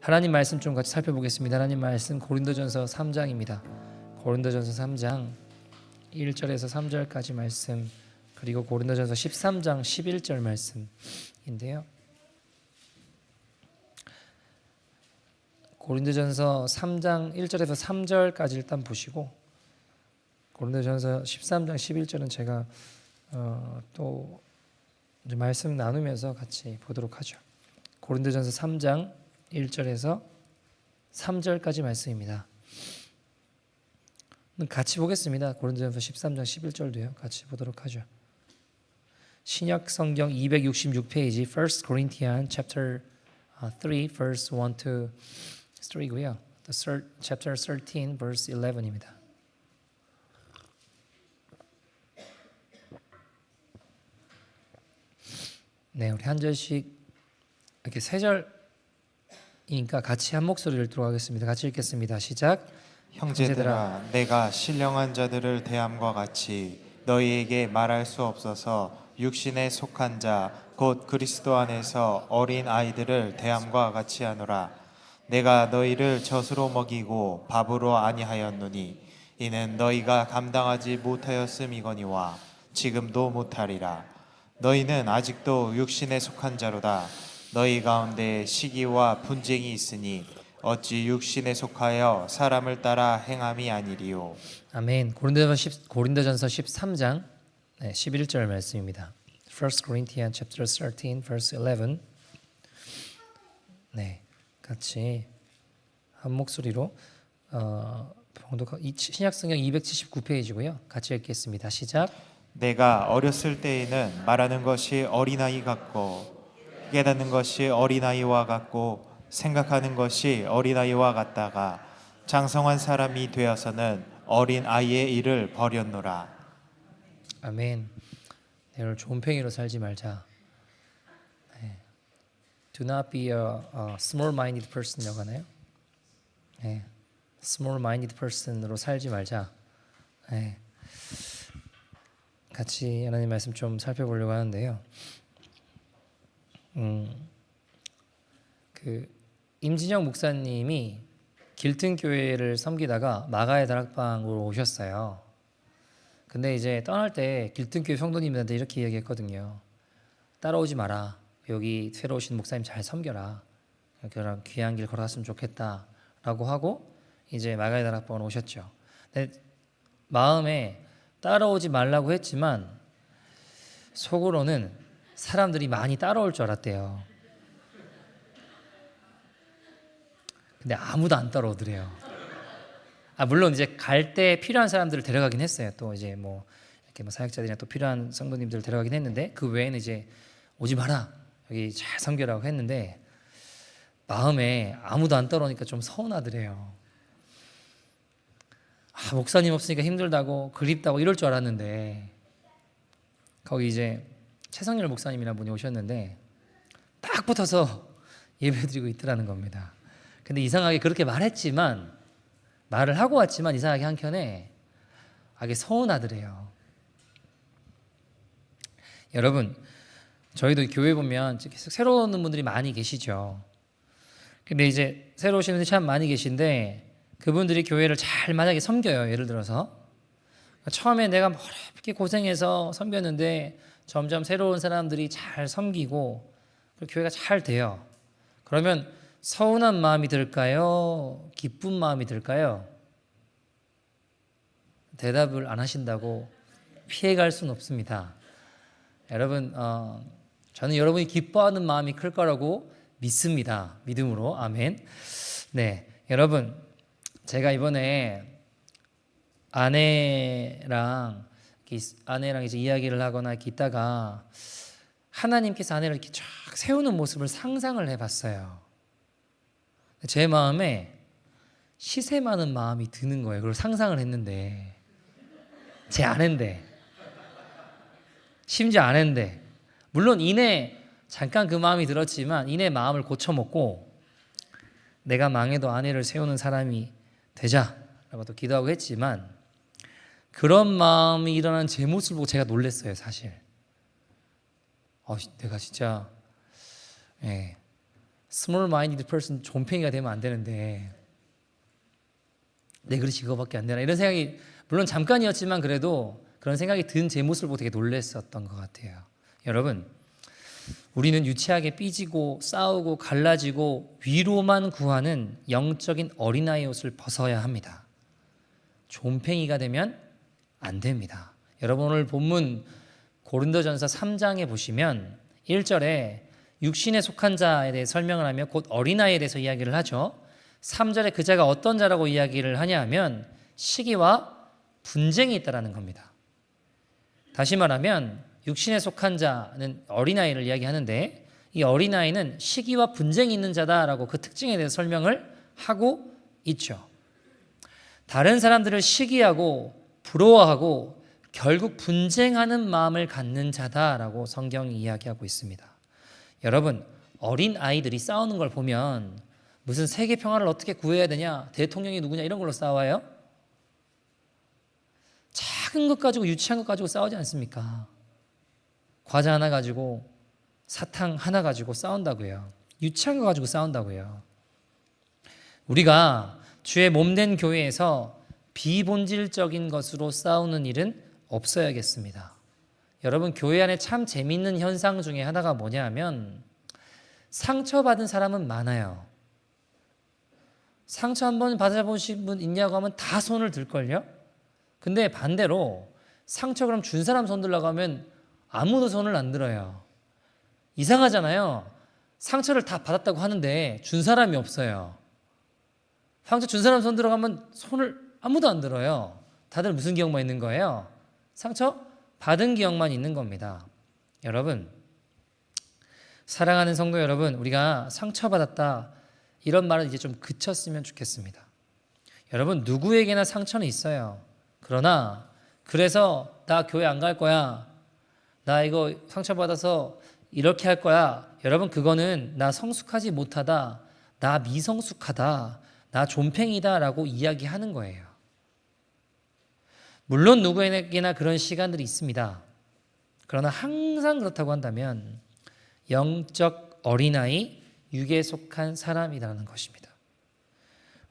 하나님 말씀 좀 같이 살펴보겠습니다. 하나님 말씀 고린도전서 3장입니다. 고린도전서 3장 1절에서 3절까지 말씀, 그리고 고린도전서 13장 11절 말씀인데요. 고린도전서 3장 1절에서 3절까지 일단 보시고, 고린도전서 13장 11절은 제가 또 이제 말씀 나누면서 같이 보도록 하죠. 고린도전서 3장 1절에서 3절까지 말씀입니다. 같이 보겠습니다. 고린도전서 13장 11절도요. 같이 보도록 하죠. 신약 성경 266페이지 1 Corinthians chapter 3 verse 1 to 3고요. chapter 13 verse 11입니다. 네, 우리 한 절씩 이렇게 세 절이니까 같이 한 목소리를 들어가겠습니다. 같이 읽겠습니다. 시작. 형제들아, 내가 신령한 자들을 대함과 같이 너희에게 말할 수 없어서 육신에 속한 자 곧 그리스도 안에서 어린 아이들을 대함과 같이 하노라. 내가 너희를 젖으로 먹이고 밥으로 아니하였노니 이는 너희가 감당하지 못하였음이거니와 지금도 못하리라. 너희는 아직도 육신에 속한 자로다. 너희 가운데 시기와 분쟁이 있으니 어찌 육신에 속하여 사람을 따라 행함이 아니리요. 아멘. 고린도전서 13장 11절 말씀입니다. 1 Corinthians chapter 13 verse 11. 네, 같이 한 목소리로 신약성경 279페이지고요. 같이 읽겠습니다. 시작. 내가 어렸을 때에는 말하는 것이 어린아이 같고 깨닫는 것이 어린아이와 같고 생각하는 것이 어린아이와 같다가 장성한 사람이 되어서는 어린아이의 일을 버렸노라. 아멘. 네, 오늘 좋은 팽이로 살지 말자. 네. Do not be a small-minded person이라고 하나요? 네. small-minded person으로 살지 말자. 네. 같이 하나님 말씀 좀 살펴보려고 하는데요. 임진영 목사님이 길튼 교회를 섬기다가 마가의 다락방으로 오셨어요. 근데 이제 떠날 때 길튼 교회 성도님들한테 이렇게 이야기했거든요. 따라오지 마라. 여기 새로 오신 목사님 잘 섬겨라. 그런 귀한 길 걸어갔으면 좋겠다라고 하고 이제 마가의 다락방으로 오셨죠. 근데 마음에 따라오지 말라고 했지만 속으로는 사람들이 많이 따라올 줄 알았대요. 근데 아무도 안 따라오더래요. 물론 이제 갈 때 필요한 사람들을 데려가긴 했어요. 또 이제 이렇게 사역자들이나 또 필요한 성도님들을 데려가긴 했는데 그 외에는 이제 오지 마라. 여기 잘 섬겨라고 했는데 마음에 아무도 안 따라오니까 좀 서운하더래요. 목사님 없으니까 힘들다고 그립다고 이럴 줄 알았는데 거기 이제 최성열 목사님이라는 분이 오셨는데 딱 붙어서 예배드리고 있더라는 겁니다. 근데 이상하게 그렇게 말을 하고 왔지만 이상하게 한켠에 서운하더래요. 여러분, 저희도 교회 보면 새로 오는 분들이 많이 계시죠. 근데 이제 새로 오시는 분들이 참 많이 계신데 그분들이 교회를 잘 만약에 섬겨요. 예를 들어서 처음에 내가 어렵게 고생해서 섬겼는데 점점 새로운 사람들이 잘 섬기고 교회가 잘 돼요. 그러면 서운한 마음이 들까요? 기쁜 마음이 들까요? 대답을 안 하신다고 피해갈 수는 없습니다. 여러분, 저는 여러분이 기뻐하는 마음이 클 거라고 믿습니다. 믿음으로. 아멘. 네, 여러분, 제가 이번에 아내랑 이제 이야기를 하거나 이렇게 있다가 하나님께서 아내를 이렇게 쫙 세우는 모습을 상상을 해봤어요. 제 마음에 시세 많은 마음이 드는 거예요. 그걸 상상을 했는데 제 아내인데, 심지어 아내인데, 물론 이내 잠깐 그 마음이 들었지만 이내 마음을 고쳐먹고 내가 망해도 아내를 세우는 사람이 되자라고 또 기도하고 했지만 그런 마음이 일어난 제 모습을 보고 제가 놀랐어요. 사실 내가 진짜 small minded person 존팽이가 되면 안 되는데 내 그릇이 그거밖에 안 되나 이런 생각이 물론 잠깐이었지만 그래도 그런 생각이 든 제 모습을 보고 되게 놀랐었던 것 같아요. 여러분, 우리는 유치하게 삐지고 싸우고 갈라지고 위로만 구하는 영적인 어린아이 옷을 벗어야 합니다. 존팽이가 되면 안 됩니다. 여러분, 오늘 본문 고린도전서 3장에 보시면 1절에 육신에 속한 자에 대해 설명을 하며 곧 어린아이에 대해서 이야기를 하죠. 3절에 그 자가 어떤 자라고 이야기를 하냐 하면 시기와 분쟁이 있다라는 겁니다. 다시 말하면 육신에 속한 자는 어린아이를 이야기하는데 이 어린아이는 시기와 분쟁이 있는 자다라고 그 특징에 대해서 설명을 하고 있죠. 다른 사람들을 시기하고 부러워하고 결국 분쟁하는 마음을 갖는 자다라고 성경이 이야기하고 있습니다. 여러분, 어린 아이들이 싸우는 걸 보면 무슨 세계 평화를 어떻게 구해야 되냐, 대통령이 누구냐 이런 걸로 싸워요? 작은 것 가지고 유치한 것 가지고 싸우지 않습니까? 과자 하나 가지고 사탕 하나 가지고 싸운다고요. 유치한 거 가지고 싸운다고요. 우리가 주의 몸된 교회에서 비본질적인 것으로 싸우는 일은 없어야겠습니다. 여러분, 교회 안에 참 재밌는 현상 중에 하나가 뭐냐 하면 상처받은 사람은 많아요. 상처 한번 받아보신 분 있냐고 하면 다 손을 들걸요? 근데 반대로 상처 그럼 준 사람 손 들라고 하면 아무도 손을 안 들어요. 이상하잖아요. 상처를 다 받았다고 하는데 준 사람이 없어요. 상처 준 사람 손 들어가면 손을 아무도 안 들어요. 다들 무슨 기억만 있는 거예요? 상처 받은 기억만 있는 겁니다. 여러분, 사랑하는 성도 여러분, 우리가 상처받았다 이런 말은 이제 좀 그쳤으면 좋겠습니다. 여러분, 누구에게나 상처는 있어요. 그러나 그래서 나 교회 안 갈 거야, 나 이거 상처받아서 이렇게 할 거야, 여러분 그거는 나 성숙하지 못하다, 나 미성숙하다, 나 존팽이다 라고 이야기하는 거예요. 물론 누구에게나 그런 시간들이 있습니다. 그러나 항상 그렇다고 한다면 영적 어린아이, 육에 속한 사람이라는 것입니다.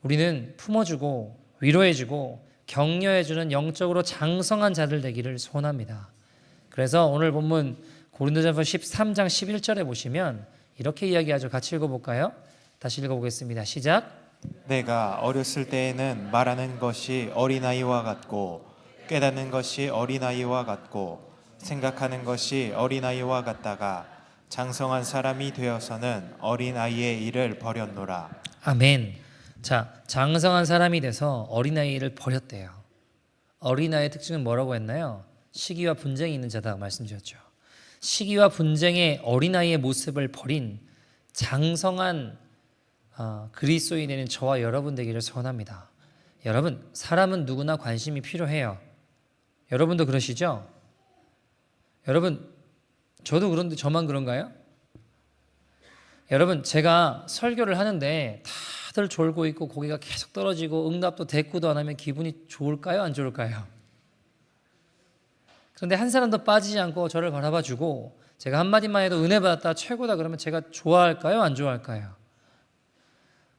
우리는 품어주고 위로해주고 격려해주는 영적으로 장성한 자들 되기를 소원합니다. 그래서 오늘 본문 고린도전서 13장 11절에 보시면 이렇게 이야기하죠. 같이 읽어볼까요? 다시 읽어보겠습니다. 시작. 내가 어렸을 때에는 말하는 것이 어린아이와 같고 깨닫는 것이 어린아이와 같고 생각하는 것이 어린아이와 같다가 장성한 사람이 되어서는 어린아이의 일을 버렸노라. 아멘. 자, 장성한 사람이 돼서 어린아이를 버렸대요. 어린아이의 특징은 뭐라고 했나요? 시기와 분쟁이 있는 자다 말씀드렸죠. 시기와 분쟁의 어린아이의 모습을 버린 장성한 그리스도인이 되는 저와 여러분 되기를 소원합니다. 여러분, 사람은 누구나 관심이 필요해요. 여러분도 그러시죠? 여러분, 저도 그런데 저만 그런가요? 여러분, 제가 설교를 하는데 다들 졸고 있고 고개가 계속 떨어지고 응답도 대꾸도 안 하면 기분이 좋을까요? 안 좋을까요? 그런데 한 사람도 빠지지 않고 저를 바라봐 주고 제가 한마디만 해도 은혜 받았다, 최고다 그러면 제가 좋아할까요? 안 좋아할까요?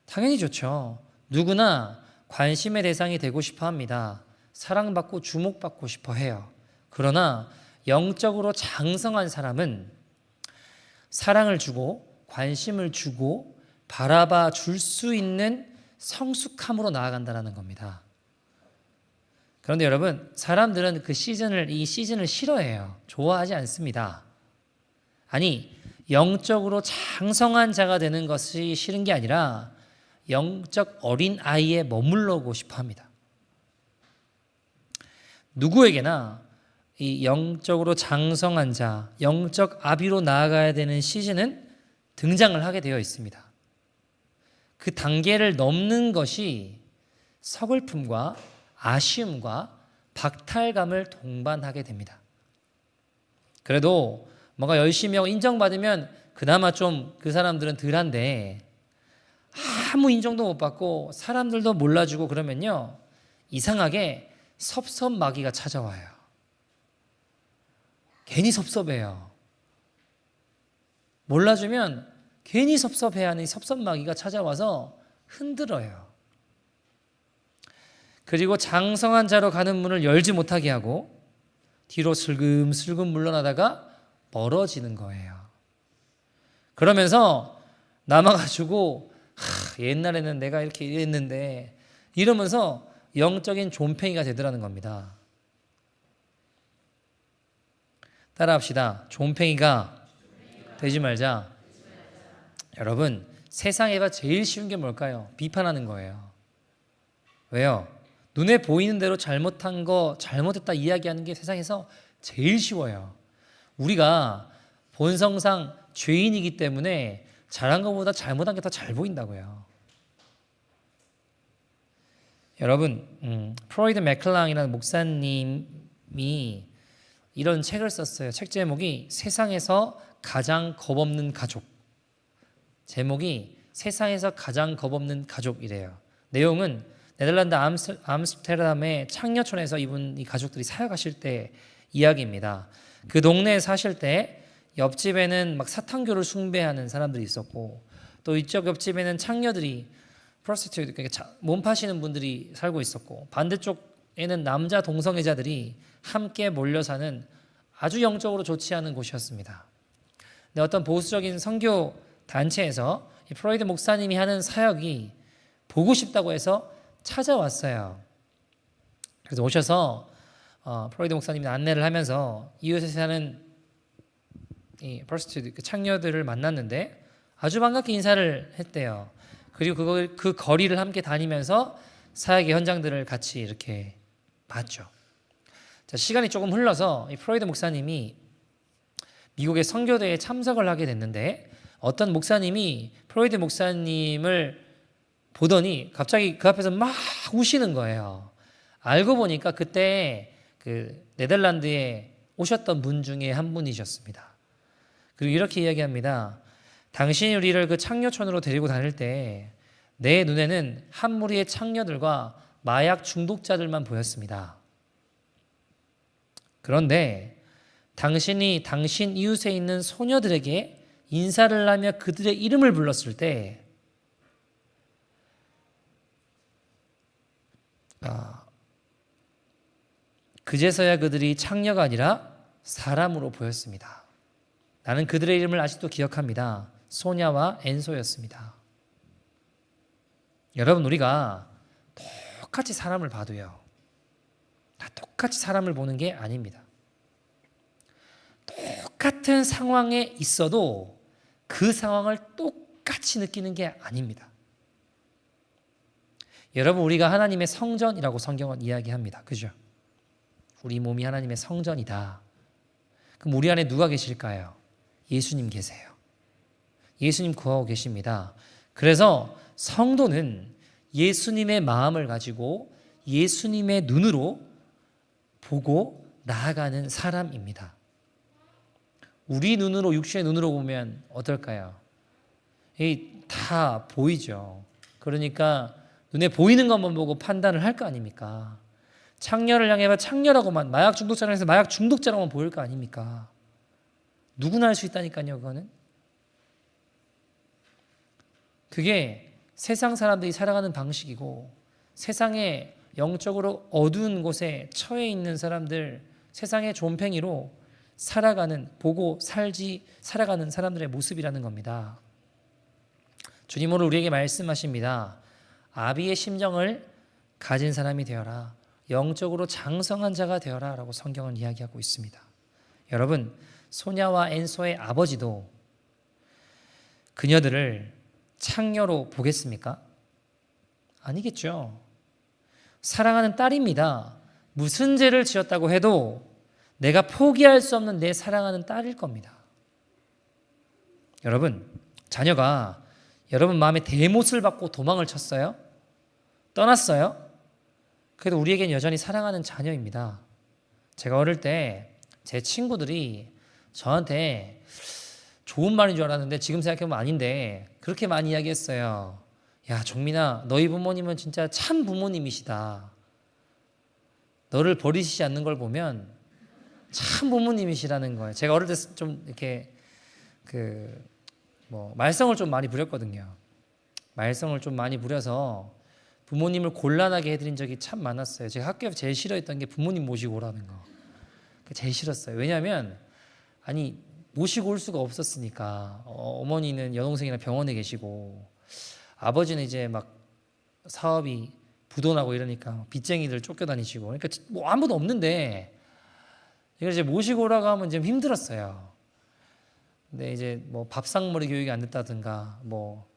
당연히 좋죠. 누구나 관심의 대상이 되고 싶어 합니다. 사랑받고 주목받고 싶어 해요. 그러나 영적으로 장성한 사람은 사랑을 주고 관심을 주고 바라봐 줄 수 있는 성숙함으로 나아간다는 겁니다. 그런데 여러분, 사람들은 이 시즌을 싫어해요. 좋아하지 않습니다. 아니, 영적으로 장성한 자가 되는 것이 싫은 게 아니라 영적 어린 아이에 머물러고 싶어 합니다. 누구에게나 이 영적으로 장성한 자, 영적 아비로 나아가야 되는 시즌은 등장을 하게 되어 있습니다. 그 단계를 넘는 것이 서글픔과 아쉬움과 박탈감을 동반하게 됩니다. 그래도 뭔가 열심히 하고 인정받으면 그나마 좀 그 사람들은 덜한데 아무 인정도 못 받고 사람들도 몰라주고 그러면요, 이상하게 섭섭마귀가 찾아와요. 괜히 섭섭해요. 몰라주면 괜히 섭섭해하는 이 섭섭마귀가 찾아와서 흔들어요. 그리고 장성한 자로 가는 문을 열지 못하게 하고 뒤로 슬금슬금 물러나다가 멀어지는 거예요. 그러면서 남아가지고 옛날에는 내가 이렇게 이랬는데 이러면서 영적인 존팽이가 되더라는 겁니다. 따라합시다. 존팽이가 되지 말자. 여러분, 세상에서 제일 쉬운 게 뭘까요? 비판하는 거예요. 왜요? 눈에 보이는 대로 잘못한 거 잘못했다 이야기하는 게 세상에서 제일 쉬워요. 우리가 본성상 죄인이기 때문에 잘한 것보다 잘못한 게 더 잘 보인다고요. 여러분, 프로이드 맥클랑이라는 목사님이 이런 책을 썼어요. 책 제목이 세상에서 가장 겁없는 가족. 제목이 세상에서 가장 겁없는 가족이래요. 내용은 네덜란드 암스테르담의 창녀촌에서 이 가족들이 사역하실 때 이야기입니다. 그 동네에 사실 때 옆집에는 막 사탄교를 숭배하는 사람들이 있었고 또 이쪽 옆집에는 창녀들이 프로스티튜트, 그러니까 몸 파시는 분들이 살고 있었고 반대쪽에는 남자 동성애자들이 함께 몰려 사는 아주 영적으로 좋지 않은 곳이었습니다. 근데 어떤 보수적인 선교 단체에서 이 프로이드 목사님이 하는 사역이 보고 싶다고 해서 찾아왔어요. 그래서 오셔서 프로이드 목사님이 안내를 하면서 이웃에 사는 이 프로스티튜트 창녀들을 만났는데 아주 반갑게 인사를 했대요. 그리고 그 거리를 함께 다니면서 사역의 현장들을 같이 이렇게 봤죠. 자, 시간이 조금 흘러서 이 프로이드 목사님이 미국의 선교대에 참석을 하게 됐는데 어떤 목사님이 프로이드 목사님을 보더니 갑자기 그 앞에서 막 우시는 거예요. 알고 보니까 그때 그 네덜란드에 오셨던 분 중에 한 분이셨습니다. 그리고 이렇게 이야기합니다. 당신이 우리를 그 창녀촌으로 데리고 다닐 때 내 눈에는 한 무리의 창녀들과 마약 중독자들만 보였습니다. 그런데 당신이 당신 이웃에 있는 소녀들에게 인사를 하며 그들의 이름을 불렀을 때 그제서야 그들이 창녀가 아니라 사람으로 보였습니다. 나는 그들의 이름을 아직도 기억합니다. 소냐와 엔소였습니다. 여러분, 우리가 똑같이 사람을 봐도요, 다 똑같이 사람을 보는 게 아닙니다. 똑같은 상황에 있어도 그 상황을 똑같이 느끼는 게 아닙니다. 여러분, 우리가 하나님의 성전이라고 성경은 이야기합니다. 그죠? 우리 몸이 하나님의 성전이다. 그럼 우리 안에 누가 계실까요? 예수님 계세요. 예수님 구하고 계십니다. 그래서 성도는 예수님의 마음을 가지고 예수님의 눈으로 보고 나아가는 사람입니다. 우리 눈으로, 육신의 눈으로 보면 어떨까요? 다 보이죠. 그러니까 눈에 보이는 것만 보고 판단을 할 거 아닙니까? 창녀를 향해 창녀라고만, 마약 중독자를 해서 마약 중독자라고만 보일 거 아닙니까? 누구나 할 수 있다니까요. 그거는. 그게 세상 사람들이 살아가는 방식이고 세상에 영적으로 어두운 곳에 처해 있는 사람들, 세상의 존팽이로 살아가는, 보고 살아가는 사람들의 모습이라는 겁니다. 주님 오늘 우리에게 말씀하십니다. 아비의 심정을 가진 사람이 되어라. 영적으로 장성한 자가 되어라 라고 성경은 이야기하고 있습니다. 여러분, 소냐와 엔소의 아버지도 그녀들을 창녀로 보겠습니까? 아니겠죠. 사랑하는 딸입니다. 무슨 죄를 지었다고 해도 내가 포기할 수 없는 내 사랑하는 딸일 겁니다. 여러분, 자녀가 여러분 마음에 대못을 받고 도망을 쳤어요? 떠났어요? 그래도 우리에겐 여전히 사랑하는 자녀입니다. 제가 어릴 때 제 친구들이 저한테 좋은 말인 줄 알았는데 지금 생각해보면 아닌데 그렇게 많이 이야기했어요. 야, 종민아, 너희 부모님은 진짜 참 부모님이시다. 너를 버리시지 않는 걸 보면 참 부모님이시라는 거예요. 제가 어릴 때 좀 이렇게 말썽을 좀 많이 부렸거든요. 말썽을 좀 많이 부려서 부모님을 곤란하게 해드린 적이 참 많았어요. 제가 학교에서 제일 싫어했던 게 부모님 모시고 오라는 거. 그게 제일 싫었어요. 왜냐하면 아니 모시고 올 수가 없었으니까. 어머니는 여동생이랑 병원에 계시고 아버지는 이제 막 사업이 부도나고 이러니까 빚쟁이들 쫓겨다니시고 그러니까 뭐 아무도 없는데 이걸 이제 모시고 오라고 하면 좀 힘들었어요. 근데 이제 뭐 밥상머리 교육이 안 됐다든가 뭐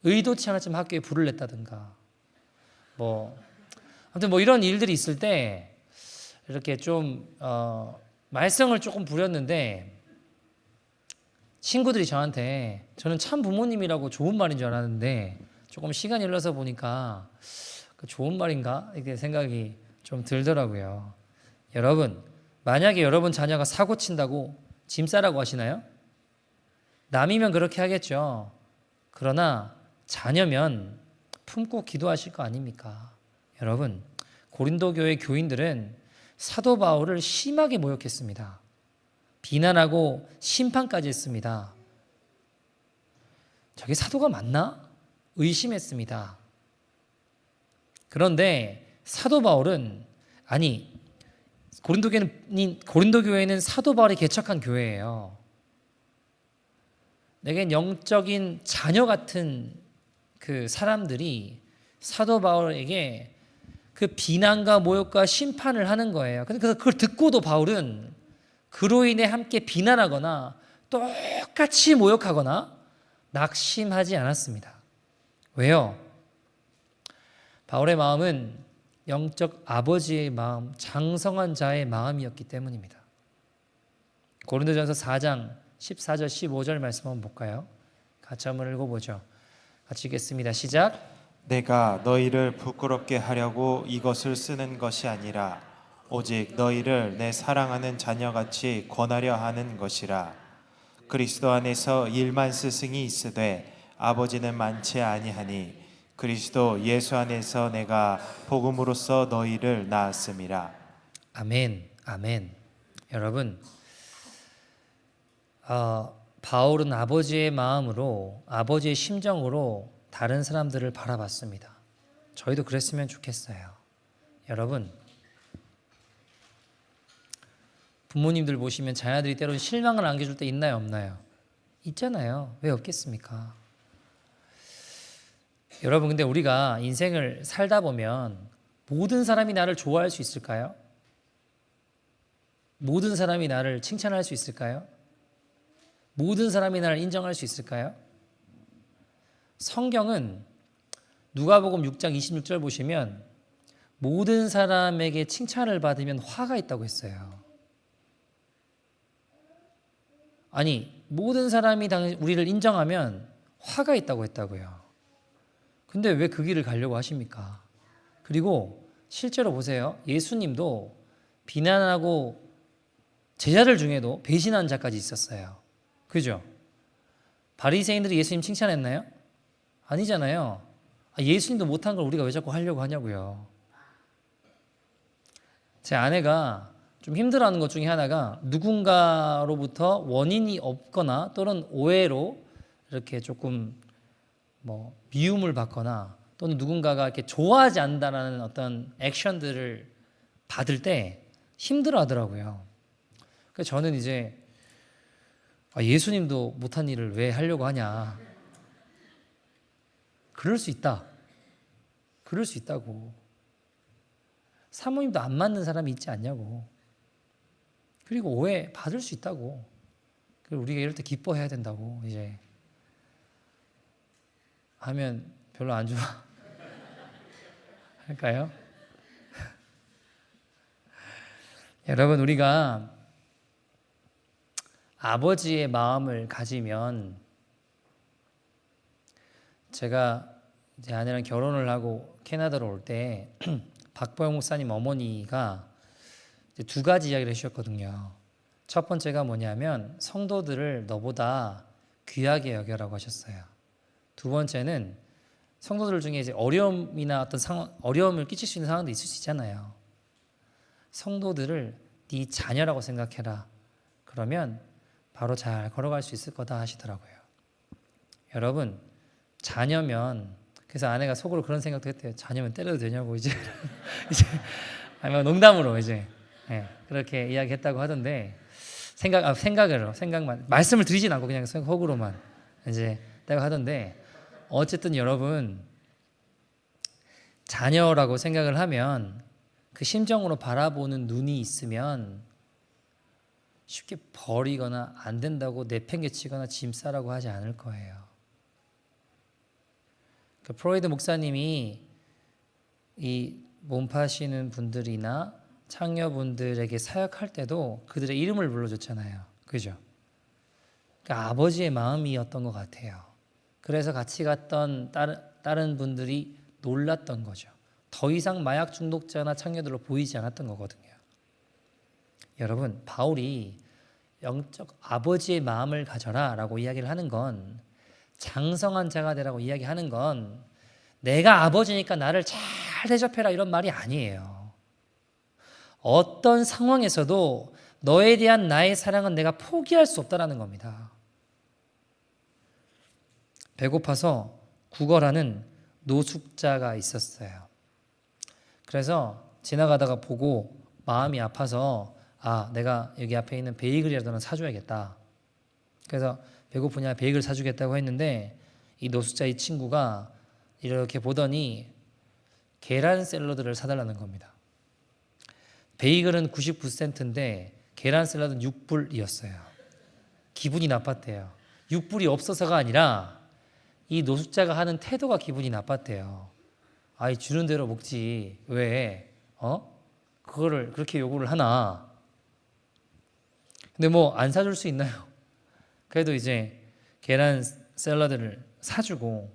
의도치 않았지만 학교에 불을 냈다든가 아무튼 이런 일들이 있을 때 이렇게 좀 말썽을 조금 부렸는데 친구들이 저한테 저는 참 부모님이라고 좋은 말인 줄 알았는데 조금 시간이 흘러서 보니까 그 좋은 말인가 이렇게 생각이 좀 들더라고요. 여러분 만약에 여러분 자녀가 사고 친다고 짐 싸라고 하시나요? 남이면 그렇게 하겠죠. 그러나 자녀면 품고 기도하실 거 아닙니까? 여러분 고린도 교회 교인들은 사도 바울을 심하게 모욕했습니다. 비난하고 심판까지 했습니다. 저게 사도가 맞나? 의심했습니다. 그런데 사도 바울은 고린도 교회는 사도 바울이 개척한 교회예요. 내겐 영적인 자녀 같은 그 사람들이 사도 바울에게 그 비난과 모욕과 심판을 하는 거예요. 그래서 그걸 듣고도 바울은 그로 인해 함께 비난하거나 똑같이 모욕하거나 낙심하지 않았습니다. 왜요? 바울의 마음은 영적 아버지의 마음, 장성한 자의 마음이었기 때문입니다. 고린도전서 4장 14절 15절 말씀 한번 볼까요? 같이 한번 읽어보죠. 같이 읽겠습니다. 시작. 내가 너희를 부끄럽게 하려고 이것을 쓰는 것이 아니라 오직 너희를 내 사랑하는 자녀같이 권하려 하는 것이라. 그리스도 안에서 일만 스승이 있으되 아버지는 많지 아니하니 그리스도 예수 안에서 내가 복음으로써 너희를 낳았음이라. 아멘, 아멘. 여러분, 바울은 아버지의 마음으로, 아버지의 심정으로 다른 사람들을 바라봤습니다. 저희도 그랬으면 좋겠어요. 여러분, 부모님들 보시면 자녀들이 때로는 실망을 안겨줄 때 있나요, 없나요? 있잖아요. 왜 없겠습니까? 여러분, 근데 우리가 인생을 살다 보면 모든 사람이 나를 좋아할 수 있을까요? 모든 사람이 나를 칭찬할 수 있을까요? 모든 사람이 나를 인정할 수 있을까요? 성경은 누가복음 6장 26절 보시면 모든 사람에게 칭찬을 받으면 화가 있다고 했어요. 아니, 모든 사람이 우리를 인정하면 화가 있다고 했다고요. 근데 왜 그 길을 가려고 하십니까? 그리고 실제로 보세요. 예수님도 비난하고 제자들 중에도 배신한 자까지 있었어요. 그죠? 바리새인들이 예수님 칭찬했나요? 아니잖아요. 예수님도 못한 걸 우리가 왜 자꾸 하려고 하냐고요. 제 아내가 좀 힘들어하는 것 중에 하나가 누군가로부터 원인이 없거나 또는 오해로 이렇게 조금 미움을 받거나 또는 누군가가 이렇게 좋아하지 않는다는 어떤 액션들을 받을 때 힘들어하더라고요. 그래서 저는 이제 예수님도 못한 일을 왜 하려고 하냐. 그럴 수 있다. 그럴 수 있다고. 사모님도 안 맞는 사람이 있지 않냐고. 그리고 오해 받을 수 있다고. 그리고 우리가 이럴 때 기뻐해야 된다고. 이제 하면 별로 안 좋아 할까요? 여러분, 우리가 아버지의 마음을 가지면, 제가 제 아내랑 결혼을 하고 캐나다로 올 때 박보영 목사님 어머니가 이제 두 가지 이야기를 해주셨거든요. 첫 번째가 뭐냐면 성도들을 너보다 귀하게 여겨라고 하셨어요. 두 번째는 성도들 중에 이제 어려움이나 어떤 어려움을 끼칠 수 있는 상황도 있을 수 있잖아요. 성도들을 네 자녀라고 생각해라. 그러면 바로 잘 걸어갈 수 있을 거다 하시더라고요. 여러분 자녀면 그래서 아내가 속으로 그런 생각도 했대요. 자녀면 때려도 되냐고 이제 이제 아니면 농담으로 이제 그렇게 이야기했다고 하던데 생각만 말씀을 드리진 않고 그냥 속으로만 이제 했다고 하던데 어쨌든 여러분 자녀라고 생각을 하면 그 심정으로 바라보는 눈이 있으면 쉽게 버리거나 안 된다고 내팽개치거나 짐싸라고 하지 않을 거예요. 그 프로이드 목사님이 이 몸파시는 분들이나 창녀분들에게 사역할 때도 그들의 이름을 불러줬잖아요. 그죠? 그러니까 아버지의 마음이었던 것 같아요. 그래서 같이 갔던 다른 분들이 놀랐던 거죠. 더 이상 마약 중독자나 창녀들로 보이지 않았던 거거든요. 여러분, 바울이 영적 아버지의 마음을 가져라 라고 이야기를 하는 건, 장성한 자가 되라고 이야기하는 건 내가 아버지니까 나를 잘 대접해라 이런 말이 아니에요. 어떤 상황에서도 너에 대한 나의 사랑은 내가 포기할 수 없다라는 겁니다. 배고파서 구걸하는 노숙자가 있었어요. 그래서 지나가다가 보고 마음이 아파서 내가 여기 앞에 있는 베이글이라도 하나 사줘야겠다. 그래서 배고프냐 베이글 사주겠다고 했는데 이 노숙자 이 친구가 이렇게 보더니 계란 샐러드를 사달라는 겁니다. 베이글은 99센트인데 계란 샐러드는 6불이었어요. 기분이 나빴대요. 6불이 없어서가 아니라 이 노숙자가 하는 태도가 기분이 나빴대요. 주는 대로 먹지 왜 그거를 그렇게 요구를 하나. 근데 뭐 안 사줄 수 있나요? 그래도 이제 계란 샐러드를 사주고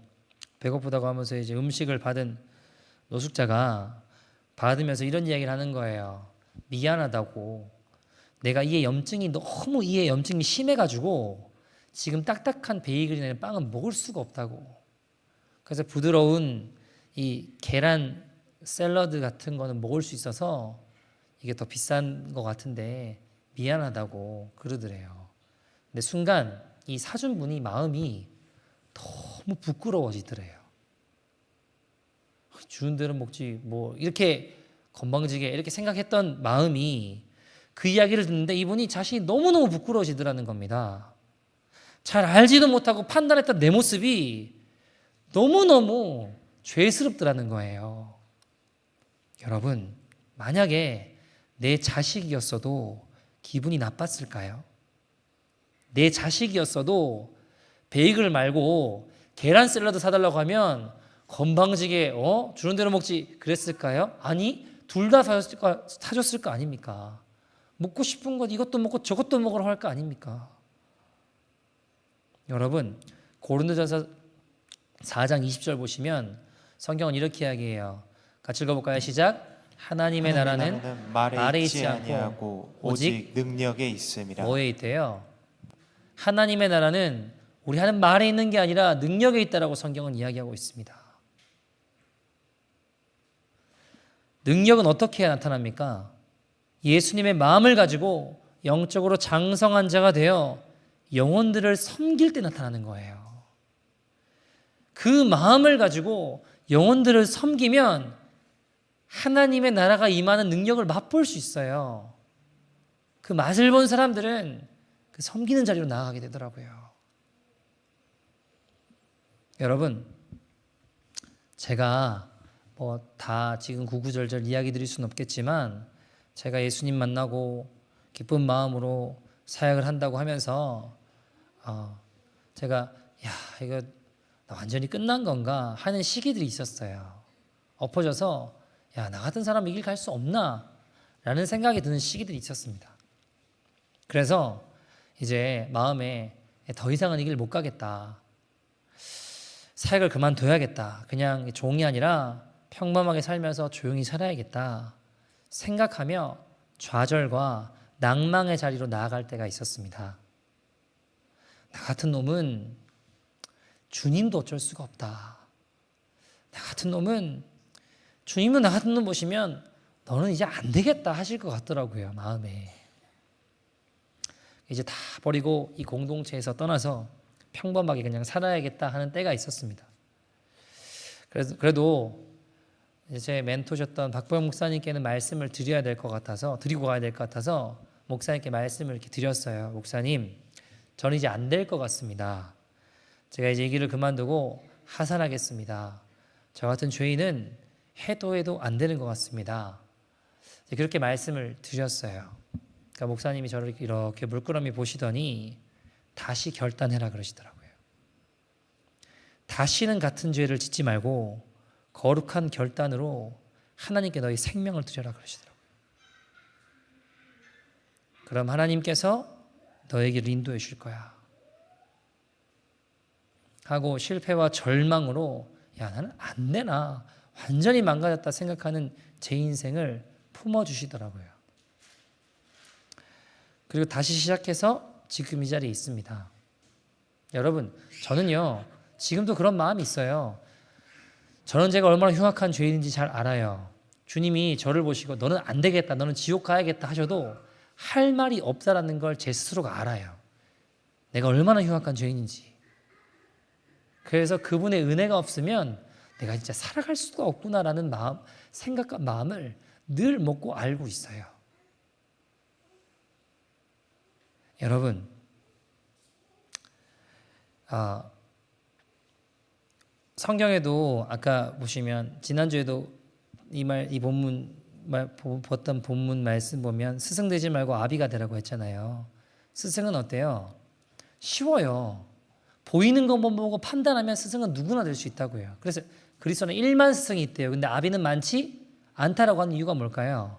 배고프다고 하면서 이제 음식을 받은 노숙자가 받으면서 이런 이야기를 하는 거예요. 미안하다고. 내가 이에 염증이 심해가지고 지금 딱딱한 베이글이나 빵은 먹을 수가 없다고. 그래서 부드러운 이 계란 샐러드 같은 거는 먹을 수 있어서 이게 더 비싼 것 같은데 미안하다고 그러더래요. 근데 순간 이 사준 분이 마음이 너무 부끄러워지더래요. 주는 대로 먹지 뭐 이렇게 건방지게 이렇게 생각했던 마음이 그 이야기를 듣는데 이분이 자신이 너무너무 부끄러워지더라는 겁니다. 잘 알지도 못하고 판단했던 내 모습이 너무너무 죄스럽더라는 거예요. 여러분, 만약에 내 자식이었어도 기분이 나빴을까요? 내 자식이었어도 베이글 말고 계란 샐러드 사달라고 하면 건방지게 주는 대로 먹지 그랬을까요? 아니, 둘 다 사줬을 거 아닙니까? 먹고 싶은 것 이것도 먹고 저것도 먹으러 할 거 아닙니까? 여러분, 고린도전서 4장 20절 보시면 성경은 이렇게 이야기해요. 같이 읽어볼까요? 시작. 하나님의 나라는 말에 있지 않고 오직 능력에 있음이라. 뭐에 있대요? 하나님의 나라는 우리 하는 말에 있는 게 아니라 능력에 있다라고 성경은 이야기하고 있습니다. 능력은 어떻게 나타납니까? 예수님의 마음을 가지고 영적으로 장성한 자가 되어 영혼들을 섬길 때 나타나는 거예요. 그 마음을 가지고 영혼들을 섬기면 하나님의 나라가 임하는 능력을 맛볼 수 있어요. 그 맛을 본 사람들은 그 섬기는 자리로 나아가게 되더라고요. 여러분, 제가 뭐 다 지금 구구절절 이야기 드릴 수는 없겠지만 제가 예수님 만나고 기쁜 마음으로 사역을 한다고 하면서 제가 이거 완전히 끝난 건가 하는 시기들이 있었어요. 엎어져서 나 같은 사람 이 길 갈 수 없나 라는 생각이 드는 시기들이 있었습니다. 그래서 이제 마음에 더 이상은 이 길 못 가겠다. 사역을 그만둬야겠다. 그냥 종이 아니라 평범하게 살면서 조용히 살아야겠다 생각하며 좌절과 낭망의 자리로 나아갈 때가 있었습니다. 나 같은 놈은 주님도 어쩔 수가 없다. 나 같은 놈은 주님은 나 같은 놈 보시면 너는 이제 안 되겠다 하실 것 같더라고요. 마음에. 이제 다 버리고 이 공동체에서 떠나서 평범하게 그냥 살아야겠다 하는 때가 있었습니다. 그래도 제 멘토셨던 박보영 목사님께는 말씀을 드려야 될 것 같아서 드리고 가야 될 것 같아서 목사님께 말씀을 이렇게 드렸어요. 목사님, 저는 이제 안 될 것 같습니다. 제가 이제 이 길을 그만두고 하산하겠습니다. 저 같은 죄인은 해도 안 되는 것 같습니다. 그렇게 말씀을 드렸어요. 그러니까 목사님이 저를 이렇게 물끄러미 보시더니 다시 결단해라 그러시더라고요. 다시는 같은 죄를 짓지 말고 거룩한 결단으로 하나님께 너희 생명을 드려라 그러시더라고요. 그럼 하나님께서 너에게 인도해 줄 거야 하고 실패와 절망으로 야 나는 안 되나 완전히 망가졌다 생각하는 제 인생을 품어주시더라고요. 그리고 다시 시작해서 지금 이 자리에 있습니다. 여러분, 저는요 지금도 그런 마음이 있어요. 저는 제가 얼마나 흉악한 죄인인지 잘 알아요. 주님이 저를 보시고 너는 안 되겠다, 너는 지옥 가야겠다 하셔도 할 말이 없다라는 걸 제 스스로가 알아요. 내가 얼마나 흉악한 죄인인지. 그래서 그분의 은혜가 없으면 내가 진짜 살아갈 수가 없구나라는 마음, 생각과 마음을 늘 먹고 알고 있어요. 여러분, 성경에도 아까 보시면 지난주에도 이 본문 봤던 본문 말씀 보면 스승되지 말고 아비가 되라고 했잖아요. 스승은 어때요? 쉬워요. 보이는 것만 보고 판단하면 스승은 누구나 될 수 있다고요. 그래서 그리스도는 1만 스승이 있대요. 근데 아비는 많지 않다라고 하는 이유가 뭘까요?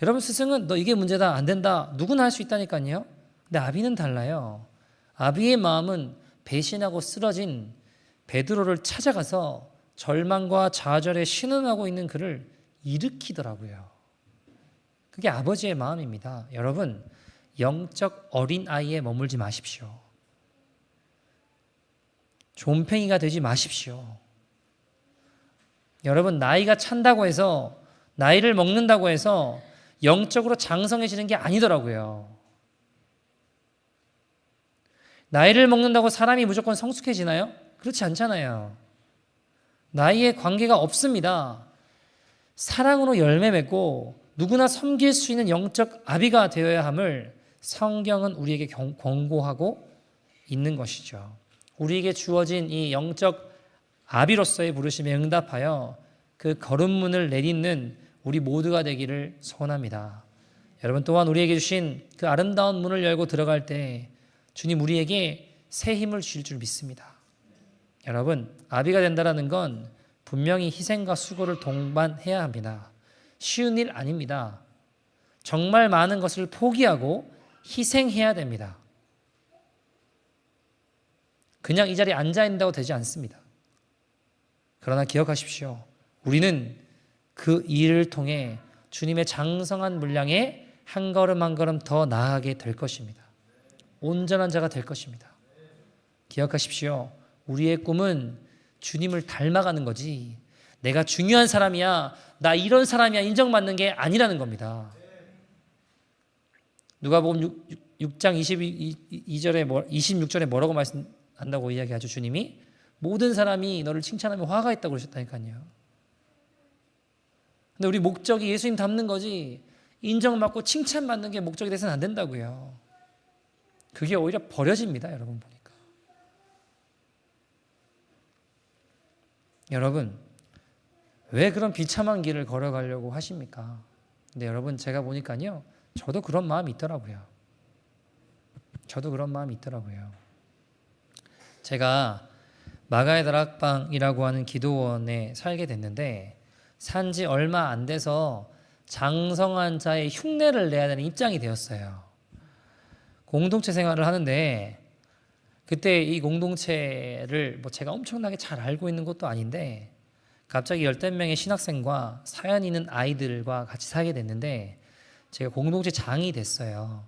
여러분, 스승은 너 이게 문제다, 안 된다, 누구나 할 수 있다니까요. 근데 아비는 달라요. 아비의 마음은 배신하고 쓰러진 베드로를 찾아가서 절망과 좌절에 신음하고 있는 그를 일으키더라고요. 그게 아버지의 마음입니다. 여러분, 영적 어린아이에 머물지 마십시오. 존팽이가 되지 마십시오. 여러분, 나이가 찬다고 해서, 나이를 먹는다고 해서 영적으로 장성해지는 게 아니더라고요. 나이를 먹는다고 사람이 무조건 성숙해지나요? 그렇지 않잖아요. 나이에 관계가 없습니다. 사랑으로 열매 맺고 누구나 섬길 수 있는 영적 아비가 되어야 함을 성경은 우리에게 권고하고 있는 것이죠. 우리에게 주어진 이 영적 아비로서의 부르심에 응답하여 그 걸음문을 내딛는 우리 모두가 되기를 소원합니다. 여러분, 또한 우리에게 주신 그 아름다운 문을 열고 들어갈 때 주님 우리에게 새 힘을 주실 줄 믿습니다. 여러분, 아비가 된다는 건 분명히 희생과 수고를 동반해야 합니다. 쉬운 일 아닙니다. 정말 많은 것을 포기하고 희생해야 됩니다. 그냥 이 자리에 앉아 있는다고 되지 않습니다. 그러나 기억하십시오. 우리는 그 일을 통해 주님의 장성한 분량에 한 걸음 한 걸음 더 나아가게 될 것입니다. 온전한 자가 될 것입니다. 기억하십시오. 우리의 꿈은 주님을 닮아가는 거지 내가 중요한 사람이야, 나 이런 사람이야 인정받는 게 아니라는 겁니다. 누가복음 6장 26절에 뭐라고 말씀한다고 이야기하죠? 주님이 모든 사람이 너를 칭찬하면 화가 있다고 그러셨다니까요. 근데 우리 목적이 예수님 닮는 거지 인정받고 칭찬받는 게 목적이 돼서는 안 된다고요. 그게 오히려 버려집니다. 여러분 보니까. 여러분, 왜 그런 비참한 길을 걸어가려고 하십니까? 근데 여러분, 제가 보니까요, 저도 그런 마음이 있더라고요. 제가 마가의 다락방이라고 하는 기도원에 살게 됐는데 산지 얼마 안 돼서 장성한 자의 흉내를 내야 되는 입장이 되었어요. 공동체 생활을 하는데 그때 이 공동체를 제가 엄청나게 잘 알고 있는 것도 아닌데 갑자기 15명의 신학생과 사연 있는 아이들과 같이 살게 됐는데 제가 공동체 장이 됐어요.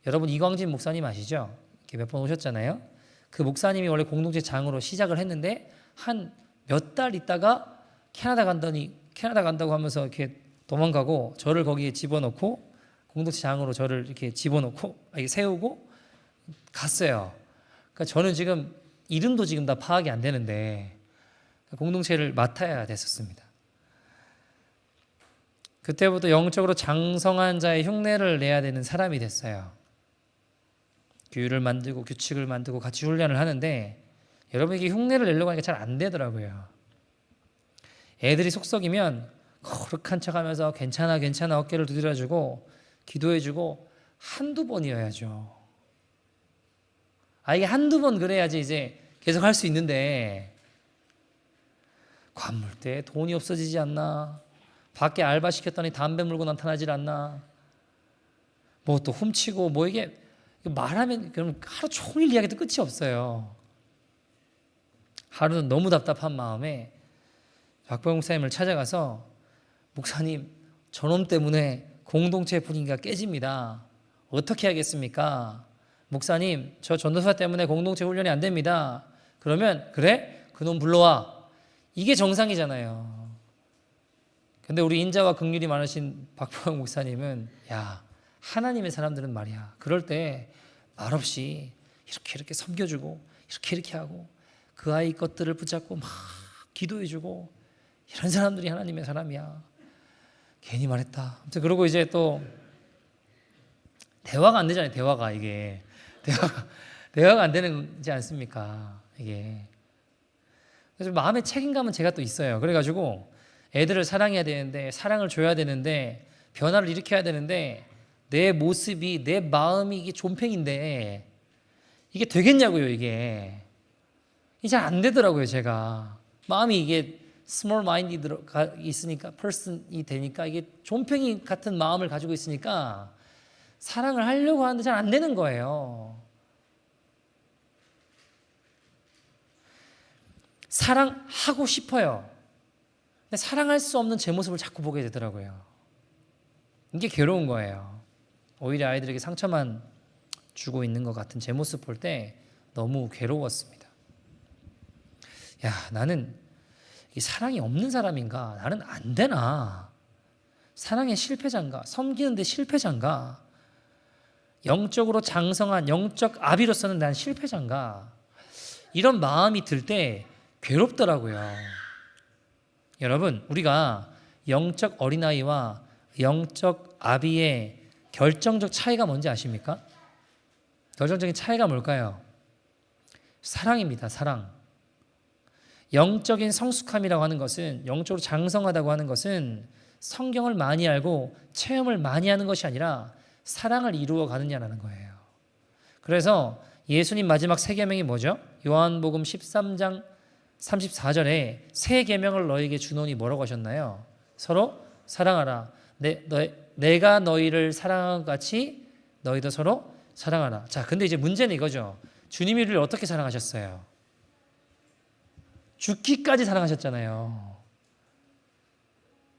여러분, 이광진 목사님 아시죠? 이렇게 몇 번 오셨잖아요. 그 목사님이 원래 공동체 장으로 시작을 했는데 한 몇 달 있다가 캐나다 간다고 하면서 이렇게 도망가고 저를 거기에 집어넣고 공동체 장으로 저를 이렇게 집어넣고 세우고 갔어요. 그러니까 저는 지금 이름도 지금 다 파악이 안 되는데 공동체를 맡아야 됐었습니다. 그때부터 영적으로 장성한 자의 흉내를 내야 되는 사람이 됐어요. 규율을 만들고 규칙을 만들고 같이 훈련을 하는데 여러분 이게 흉내를 내려고 하니까 잘 안 되더라고요. 애들이 속 썩이면 거룩한 척하면서 괜찮아 괜찮아 어깨를 두드려주고 기도해주고 한두 번이어야죠. 이게 한두 번 그래야지 이제 계속 할 수 있는데 관물대에 돈이 없어지지 않나, 밖에 알바 시켰더니 담배 물고 나타나질 않나, 뭐 또 훔치고 뭐 이게 말하면 그럼 하루 종일 이야기도 끝이 없어요. 하루는 너무 답답한 마음에 박병 목사님을 찾아가서 목사님 저놈 때문에 공동체 분위기가 깨집니다. 어떻게 하겠습니까? 목사님 저 전도사 때문에 공동체 훈련이 안 됩니다. 그러면 그래? 그놈 불러와. 이게 정상이잖아요. 근데 우리 인자와 긍휼이 많으신 박병 목사님은 야 하나님의 사람들은 말이야 그럴 때 말없이 이렇게 섬겨주고 이렇게 하고 그 아이 것들을 붙잡고 막 기도해주고 이런 사람들이 하나님의 사람이야. 괜히 말했다. 아무튼 그러고 이제 또 대화가 안 되잖아요. 대화가 이게 대화가 안 되는지 않습니까? 이게 그래서 마음의 책임감은 제가 또 있어요. 그래가지고 애들을 사랑해야 되는데 사랑을 줘야 되는데 변화를 일으켜야 되는데 내 모습이 내 마음이 이게 존팽인데 이게 되겠냐고요. 이게 잘 안 되더라고요. 제가 마음이 이게 small mind이 들어가 있으니까 person이 되니까 이게 존팽이 같은 마음을 가지고 있으니까 사랑을 하려고 하는데 잘 안 되는 거예요. 사랑하고 싶어요. 근데 사랑할 수 없는 제 모습을 자꾸 보게 되더라고요. 이게 괴로운 거예요. 오히려 아이들에게 상처만 주고 있는 것 같은 제 모습 볼 때 너무 괴로웠습니다. 야, 나는 이 사랑이 없는 사람인가? 나는 안 되나? 사랑의 실패자인가? 섬기는데 실패자인가? 영적으로 장성한 영적 아비로서는 난 실패자인가? 이런 마음이 들 때 괴롭더라고요. 여러분, 우리가 영적 어린아이와 영적 아비의 결정적 차이가 뭔지 아십니까? 결정적인 차이가 뭘까요? 사랑입니다. 사랑. 영적인 성숙함이라고 하는 것은, 영적으로 장성하다고 하는 것은 성경을 많이 알고 체험을 많이 하는 것이 아니라 사랑을 이루어 가느냐라는 거예요. 그래서 예수님 마지막 세 계명이 뭐죠? 요한복음 13장 34절에 세 계명을 너에게 주노니 뭐라고 하셨나요? 서로 사랑하라. 내가 너희를 사랑한 것 같이 너희도 서로 사랑하라. 자, 근데 이제 문제는 이거죠. 주님이 우리를 어떻게 사랑하셨어요? 죽기까지 사랑하셨잖아요.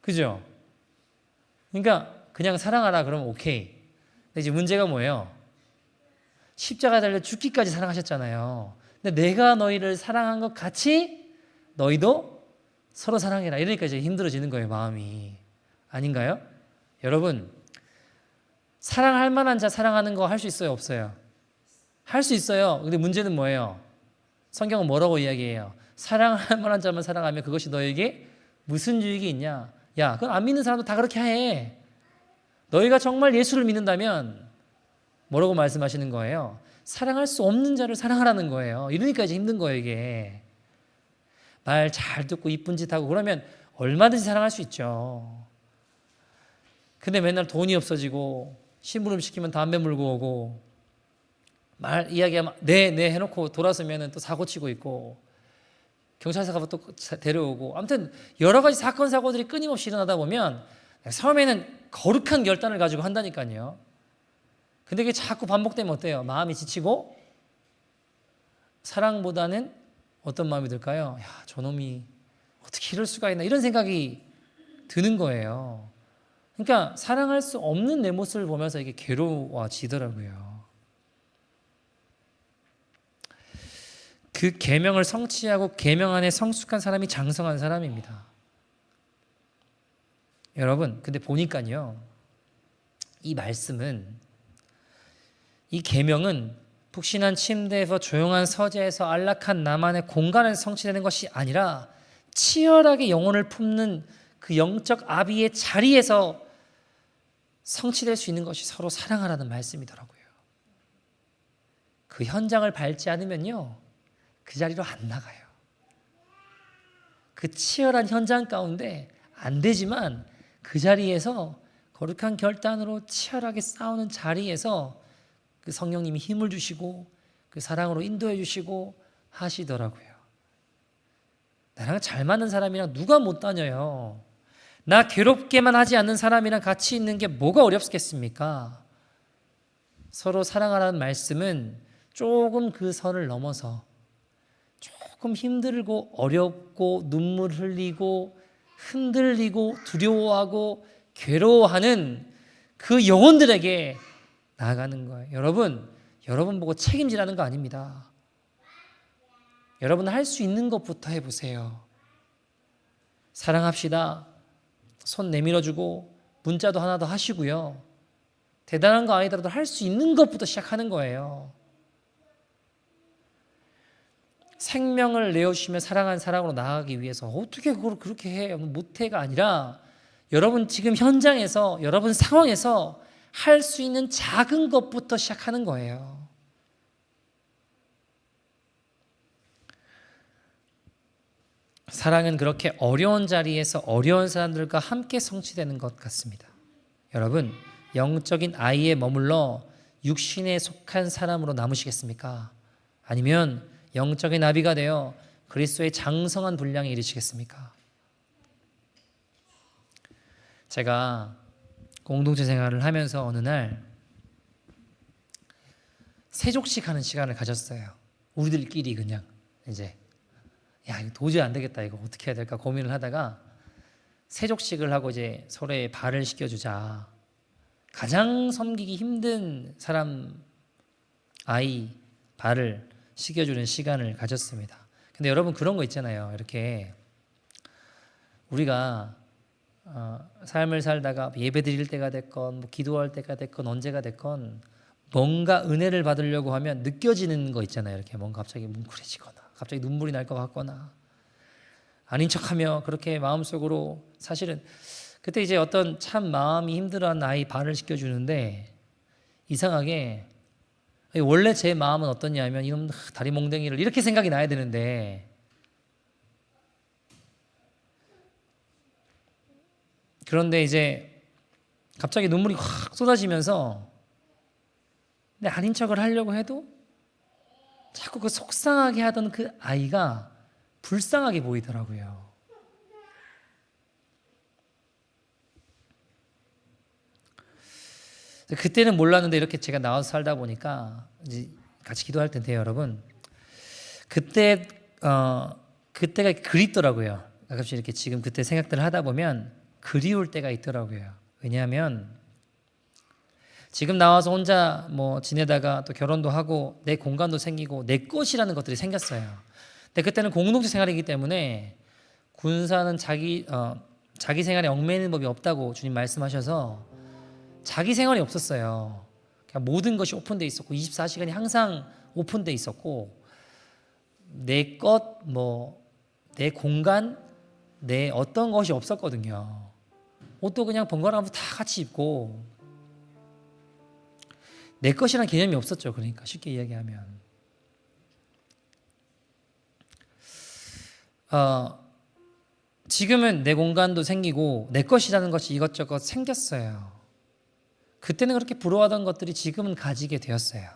그죠? 그러니까 그냥 사랑하라 그러면 오케이. 근데 이제 문제가 뭐예요? 십자가 달려 죽기까지 사랑하셨잖아요. 근데 내가 너희를 사랑한 것 같이 너희도 서로 사랑해라. 이러니까 이제 힘들어지는 거예요, 마음이. 아닌가요? 여러분, 사랑할 만한 자 사랑하는 거 할 수 있어요, 없어요? 할 수 있어요. 근데 문제는 뭐예요? 성경은 뭐라고 이야기해요? 사랑할 만한 자만 사랑하면 그것이 너에게 무슨 유익이 있냐? 야, 그건 안 믿는 사람도 다 그렇게 해. 너희가 정말 예수를 믿는다면 뭐라고 말씀하시는 거예요? 사랑할 수 없는 자를 사랑하라는 거예요. 이러니까 이제 힘든 거예요, 이게. 말 잘 듣고 이쁜 짓 하고 그러면 얼마든지 사랑할 수 있죠. 근데 맨날 돈이 없어지고 심부름 시키면 담배 물고 오고 말 이야기하면 네 해놓고 돌아서면 또 사고 치고 있고 경찰서 가서 또 데려오고 아무튼 여러 가지 사건 사고들이 끊임없이 일어나다 보면 처음에는 거룩한 결단을 가지고 한다니까요. 근데 이게 자꾸 반복되면 어때요? 마음이 지치고 사랑보다는 어떤 마음이 들까요? 야, 저놈이 어떻게 이럴 수가 있나 이런 생각이 드는 거예요. 그러니까 사랑할 수 없는 내 모습을 보면서 이게 괴로워지더라고요. 그 계명을 성취하고 계명 안에 성숙한 사람이 장성한 사람입니다. 여러분, 근데 보니까요, 이 말씀은 이 계명은 푹신한 침대에서 조용한 서재에서 안락한 나만의 공간에서 성취되는 것이 아니라 치열하게 영혼을 품는 그 영적 아비의 자리에서 성취될 수 있는 것이 서로 사랑하라는 말씀이더라고요. 그 현장을 밟지 않으면요, 그 자리로 안 나가요. 그 치열한 현장 가운데 안 되지만 그 자리에서 거룩한 결단으로 치열하게 싸우는 자리에서 그 성령님이 힘을 주시고 그 사랑으로 인도해 주시고 하시더라고요. 나랑 잘 맞는 사람이랑 누가 못 다녀요? 나 괴롭게만 하지 않는 사람이랑 같이 있는 게 뭐가 어렵겠습니까? 서로 사랑하라는 말씀은 조금 그 선을 넘어서 조금 힘들고 어렵고 눈물 흘리고 흔들리고 두려워하고 괴로워하는 그 영혼들에게 나아가는 거예요. 여러분 보고 책임지라는 거 아닙니다. 여러분 할 수 있는 것부터 해보세요. 사랑합시다. 손 내밀어주고 문자도 하나 더 하시고요. 대단한 거 아니더라도 할 수 있는 것부터 시작하는 거예요. 생명을 내어주시며 사랑한 사랑으로 나아가기 위해서 어떻게 그걸 그렇게 해? 못해가 아니라 여러분 지금 현장에서 여러분 상황에서 할 수 있는 작은 것부터 시작하는 거예요. 사랑은 그렇게 어려운 자리에서 어려운 사람들과 함께 성취되는 것 같습니다. 여러분, 영적인 아이에 머물러 육신에 속한 사람으로 남으시겠습니까? 아니면 영적인 아비가 되어 그리스도의 장성한 분량에 이르시겠습니까? 제가 공동체 생활을 하면서 어느 날 세족식 하는 시간을 가졌어요. 우리들끼리 그냥 이제 야, 이거 도저히 안 되겠다. 이거 어떻게 해야 될까 고민을 하다가 세족식을 하고 이제 서로의 발을 씻겨주자. 가장 섬기기 힘든 사람 아이 발을 씻겨주는 시간을 가졌습니다. 근데 여러분 그런 거 있잖아요. 이렇게 우리가 삶을 살다가 예배 드릴 때가 됐건 뭐 기도할 때가 됐건 언제가 됐건 뭔가 은혜를 받으려고 하면 느껴지는 거 있잖아요. 이렇게 뭔가 갑자기 뭉클해지거나 갑자기 눈물이 날 것 같거나 아닌 척하며 그렇게 마음속으로 사실은 그때 이제 어떤 참 마음이 힘들어하는 아이 발을 씻겨주는데 이상하게 원래 제 마음은 어떠냐면 이놈 다리 몽댕이를 이렇게 생각이 나야 되는데 그런데 이제 갑자기 눈물이 확 쏟아지면서 근데 아닌 척을 하려고 해도 자꾸 그 속상하게 하던 그 아이가 불쌍하게 보이더라고요. 그때는 몰랐는데 이렇게 제가 나와서 살다 보니까 이제 같이 기도할 텐데 여러분 그때가 그립더라고요. 가끔씩 이렇게 지금 그때 생각들을 하다 보면 그리울 때가 있더라고요. 왜냐하면 지금 나와서 혼자 뭐 지내다가 또 결혼도 하고 내 공간도 생기고 내 것이라는 것들이 생겼어요. 근데 그때는 공동체 생활이기 때문에 군사는 자기 생활에 얽매이는 법이 없다고 주님 말씀하셔서 자기 생활이 없었어요. 그냥 모든 것이 오픈되어 있었고 24시간이 항상 오픈되어 있었고 내 것, 내 공간, 내 어떤 것이 없었거든요. 옷도 그냥 번갈아가면서 다 같이 입고 내 것이라는 개념이 없었죠. 그러니까 쉽게 이야기하면 지금은 내 공간도 생기고 내 것이라는 것이 이것저것 생겼어요. 그때는 그렇게 부러워하던 것들이 지금은 가지게 되었어요.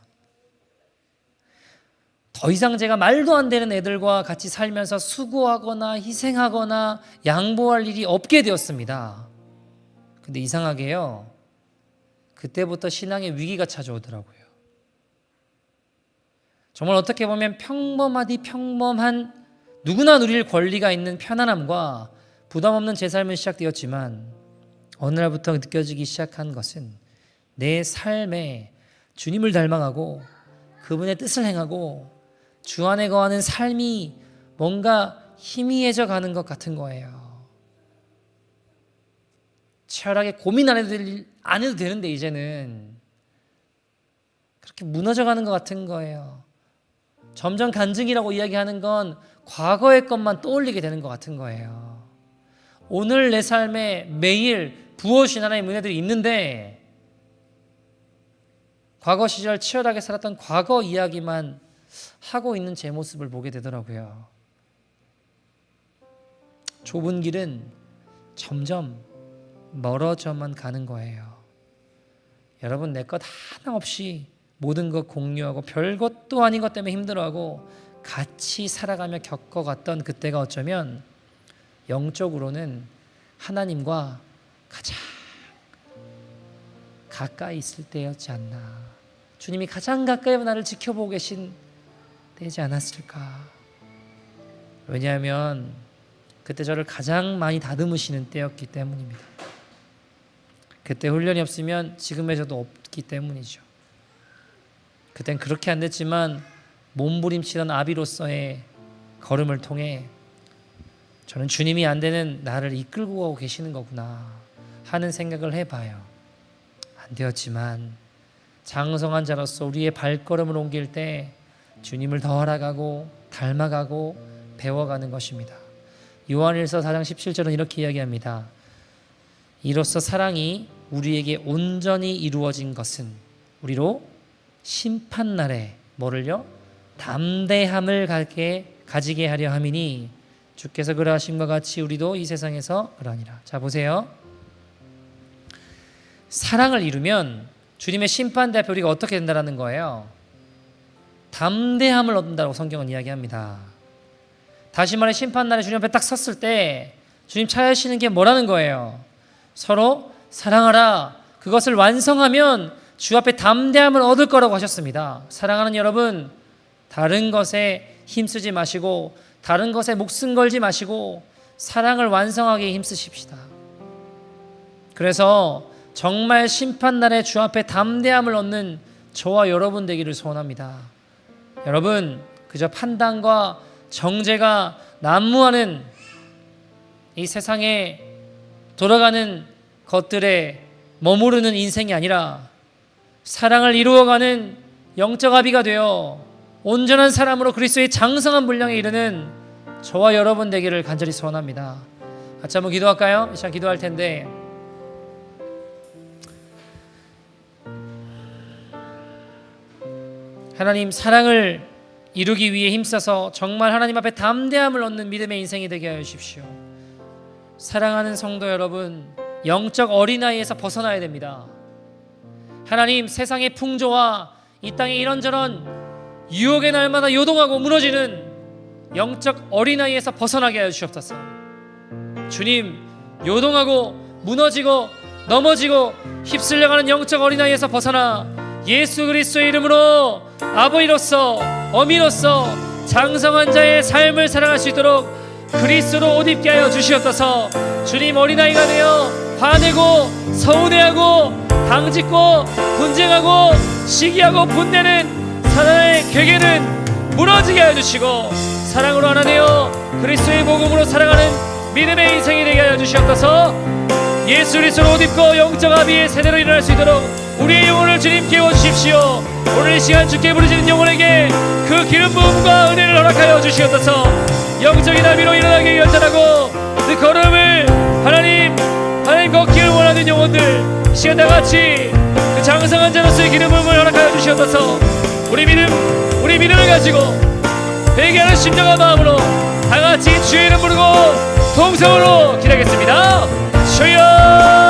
더 이상 제가 말도 안 되는 애들과 같이 살면서 수고하거나 희생하거나 양보할 일이 없게 되었습니다. 근데 이상하게요. 그때부터 신앙의 위기가 찾아오더라고요. 정말 어떻게 보면 평범하디 평범한 누구나 누릴 권리가 있는 편안함과 부담 없는 제 삶은 시작되었지만 어느 날부터 느껴지기 시작한 것은 내 삶에 주님을 닮아가고 그분의 뜻을 행하고 주 안에 거하는 삶이 뭔가 희미해져 가는 것 같은 거예요. 치열하게 고민 안 해도 되는데 이제는 그렇게 무너져가는 것 같은 거예요. 점점 간증이라고 이야기하는 건 과거의 것만 떠올리게 되는 것 같은 거예요. 오늘 내 삶에 매일 부어주신 하나님의 은혜들이 있는데 과거 시절 치열하게 살았던 과거 이야기만 하고 있는 제 모습을 보게 되더라고요. 좁은 길은 점점 멀어져만 가는 거예요. 여러분, 내 것 하나 없이 모든 것 공유하고 별것도 아닌 것 때문에 힘들어하고 같이 살아가며 겪어갔던 그때가 어쩌면 영적으로는 하나님과 가장 가까이 있을 때였지 않나. 주님이 가장 가까이 나를 지켜보고 계신 때지 않았을까. 왜냐하면 그때 저를 가장 많이 다듬으시는 때였기 때문입니다. 그때 훈련이 없으면 지금의 저도 없기 때문이죠. 그땐 그렇게 안 됐지만 몸부림치던 아비로서의 걸음을 통해 저는 주님이 안 되는 나를 이끌고 가고 계시는 거구나 하는 생각을 해봐요. 안 되었지만 장성한 자로서 우리의 발걸음을 옮길 때 주님을 더 알아가고 닮아가고 배워가는 것입니다. 요한일서 4장 17절은 이렇게 이야기합니다. 이로써 사랑이 우리에게 온전히 이루어진 것은 우리로 심판날에 뭐를요? 담대함을 가지게 하려 함이니 주께서 그러하심과 같이 우리도 이 세상에서 그러하니라. 자, 보세요. 사랑을 이루면 주님의 심판대 앞에 우리가 어떻게 된다는 거예요? 담대함을 얻는다고 성경은 이야기합니다. 다시 말해 심판날에 주님 앞에 딱 섰을 때 주님 찾으시는 게 뭐라는 거예요? 서로 사랑하라. 그것을 완성하면 주 앞에 담대함을 얻을 거라고 하셨습니다. 사랑하는 여러분, 다른 것에 힘쓰지 마시고 다른 것에 목숨 걸지 마시고 사랑을 완성하기에 힘쓰십시다. 그래서 정말 심판날에 주 앞에 담대함을 얻는 저와 여러분 되기를 소원합니다. 여러분, 그저 판단과 정죄가 난무하는 이 세상에 돌아가는 것들에 머무르는 인생이 아니라 사랑을 이루어가는 영적 아비가 되어 온전한 사람으로 그리스도의 장성한 분량에 이르는 저와 여러분 되기를 간절히 소원합니다. 같이 한번 기도할까요? 이 시간 기도할 텐데 하나님, 사랑을 이루기 위해 힘써서 정말 하나님 앞에 담대함을 얻는 믿음의 인생이 되게 하여 주십시오. 사랑하는 성도 여러분, 영적 어린아이에서 벗어나야 됩니다. 하나님, 세상의 풍조와 이 땅의 이런저런 유혹의 날마다 요동하고 무너지는 영적 어린아이에서 벗어나게 하여 주시옵소서. 주님, 요동하고 무너지고 넘어지고 휩쓸려가는 영적 어린아이에서 벗어나 예수 그리스도의 이름으로 아버지로서 어미로서 장성한 자의 삶을 살아갈 수 있도록 그리스도로 옷 입게 하여 주시옵소서. 주님, 어린아이가 되어 화내고 서운해하고 당짓고 분쟁하고 시기하고 분내는 사단의 괴계는 무너지게 하여 주시고 사랑으로 하나 되어 그리스도의 복음으로 살아가는 믿음의 인생이 되게 하여 주시옵소서. 예수 그리스도로 옷 입고 영적 아비의 세대로 일어날 수 있도록 우리의 영혼을 주님 깨워주십시오. 오늘 이 시간 주께 부르시는 영혼에게 그 기름 부음과 은혜를 허락하여 주시옵소서. 영적인 아비로 일어나기 결단하고 그 걸음을 하나님 걷기를 원하는 영혼들 이 시간 다같이 그 장성한 자로서의 기름 부음을 허락하여 주시옵소서. 우리 믿음을 가지고 회개하는 심령과 마음으로 다같이 주의 이름 부르고 동성으로 기도하겠습니다. 주여!